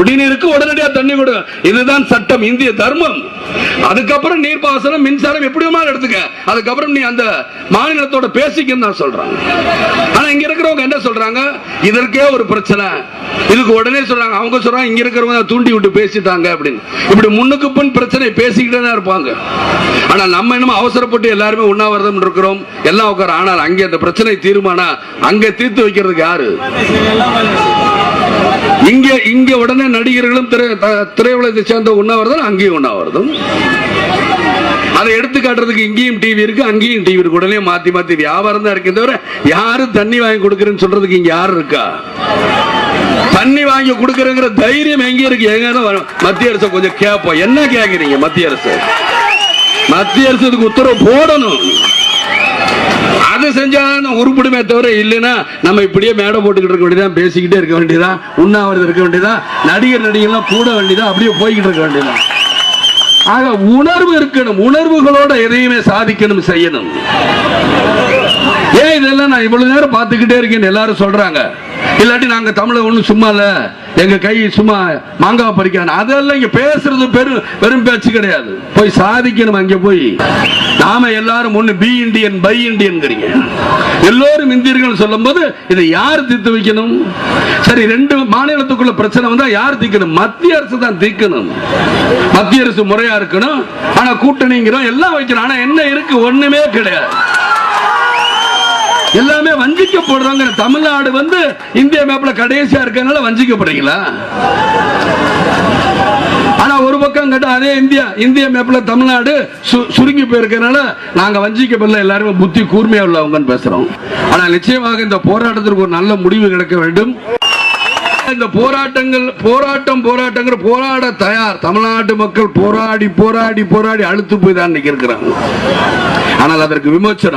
குடிநீருக்கு உடனடியா தண்ணி கொடு, இதுதான் சட்டம், இந்திய தர்மம். அதுக்கப்புறம் நீர்ப்பாசனம், மின்சாரம் எப்படியுமா எடுத்துக்க, அதுக்கப்புறம் நீ அந்த மாநிலத்தோட பேசிக்கன்னு நான் சொல்றேன். ஆனா இங்க இருக்கிறவங்க என்ன சொல்றாங்க, இதற்கே ஒரு பிரச்சனை, இதுக்கு உடனே சொல்றாங்க, அவங்க சொல்றாங்க இங்க இருக்கிறவங்க தூண்டி விட்டு பேசிட்டாங்க அப்படின்னு. இப்படி முன்னுக்கு பின் பிரச்சனை பேசிக்கிட்டே தான் இருப்பாங்க. ஆனா நம்ம என்னமோ அவசரப்பட்டு எல்லாருமே உண்ணாவிரதம் இருக்கிறோம், எல்லாம் உட்கார. ஆனால் அங்கே அந்த பிரச்சனை தீர்மானா அங்க தீர்த்து வைக்கிறதுக்கு யாரு? இங்க உடனே நடிகர்களும் திரையுலகத்தை சேர்ந்த உண்ணாவிரதம், அங்கேயும் உண்ணாவிரதம். அதை எடுத்து காட்டுறதுக்கு இங்கேயும் டிவி இருக்கு, அங்கேயும் டிவி இருக்கு. உடனே மாத்தி மாத்தி வியாபாரம் தான் இருக்கு தவிர யாரும் தண்ணி வாங்கி கொடுக்கறேன்னு சொல்றதுக்கு இங்க யாரு இருக்கா? தண்ணி வாங்கி கொடுக்கறங்கிற தைரியம் எங்க இருக்கு? எங்க மத்திய அரசு கொஞ்சம் கேட்போம். என்ன கேக்குறீங்க? மத்திய அரசு இதுக்கு உத்தரவு போடணும். அது செஞ்சாலும் உருப்பிடுமே தவிர, இல்லைன்னா நம்ம இப்படியே மேடை போட்டுக்கிட்டு இருக்க வேண்டியதான், பேசிக்கிட்டே இருக்க வேண்டியதான், உண்ணாவிரதம் இருக்க வேண்டியதான், நடிகர்லாம் கூட வேண்டியதான், அப்படியே போய்கிட்டு இருக்க வேண்டியதான். ஆக உணர்வு இருக்கணும், உணர்வுகளோட எதையுமே சாதிக்கணும், செய்யணும். ஏன் இதெல்லாம் நான் இவ்வளவு நேரம் பார்த்துக்கிட்டே இருக்கேன் எல்லாரும் சொல்றாங்க. இல்லாட்டி நாங்க தமிழ ஒண்ணும் சும்மா இல்ல, எங்க கை சும்மா மாங்காவை பறிக்க, அதெல்லாம் இங்க பேசுறது வெறும் பேச்சு கிடையாது. போய் சாதிக்கணும். அங்க போய் நாம எல்லாரும் ஒண்ணு பி இண்டியன் பை இண்டியன், எல்லோரும் இந்தியர்கள் சொல்லும் போது இதை யார் தீர்த்து வைக்கணும்? சரி, ரெண்டு மாநிலத்துக்குள்ள பிரச்சனை வந்தா யார் தீர்க்கணும்? மத்திய அரசு தான் தீர்க்கணும். மத்திய அரசு முறையா இருக்கணும். ஆனா கூட்டணிங்கிறோம், எல்லாம் வைக்கிறோம். ஆனா என்ன இருக்கு? ஒண்ணுமே கிடையாது. எல்லாமே வஞ்சிக்கப்படுறாங்க. தமிழ்நாடு இந்திய மேப்ல கடைசியா இருக்கனால வஞ்சிக்கப்படுறீங்களா? ஆனா ஒரு பக்கம் கேட்டா அதே இந்திய மேப்ல தமிழ்நாடு சுருங்கி போயிருக்கனால நாங்க வஞ்சிக்கப்படல, எல்லாருமே புத்தி கூர்மையா உள்ளவங்கன்னு பேசுறோம். ஆனா நிச்சயமாக இந்த போராட்டத்திற்கு ஒரு நல்ல முடிவு கிடைக்க வேண்டும். இந்த போராட்டங்கள் போராட தயார். தமிழ்நாட்டு மக்கள் போராடி அழுத்து போய் தான் இருக்கிறாங்க. ஆனால் அதற்கு விமோச்சனம்